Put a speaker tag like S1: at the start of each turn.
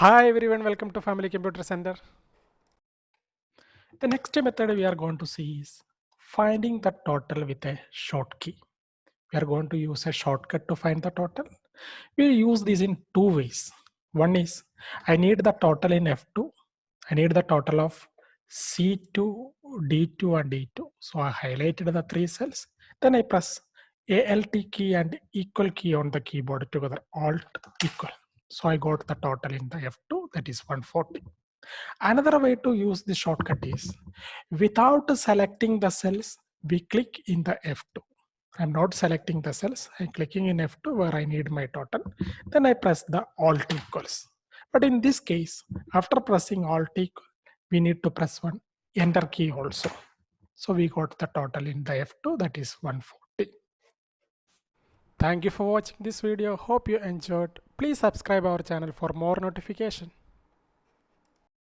S1: Hi everyone, welcome to Family Computer Center. The next method we are going to see is finding the total with a short key. We are going to use a shortcut to find the total. We use this in two ways. One is I need the total in F2. I need the total of C2, D2 and E2. So I highlighted the three cells. Then I press ALT key and equal key on the keyboard together, Alt equal. So I got the total in the F2, that is 140. Another way to use the shortcut is without selecting the cells, we click in the F2. I'm not selecting the cells, I'm clicking in F2 where I need my total. Then I press the Alt equals. But in this case, after pressing Alt equal, we need to press one Enter key also. So we got the total in the F2, that is 140. Thank you for watching this video. Hope you enjoyed. Please subscribe our channel for more notification.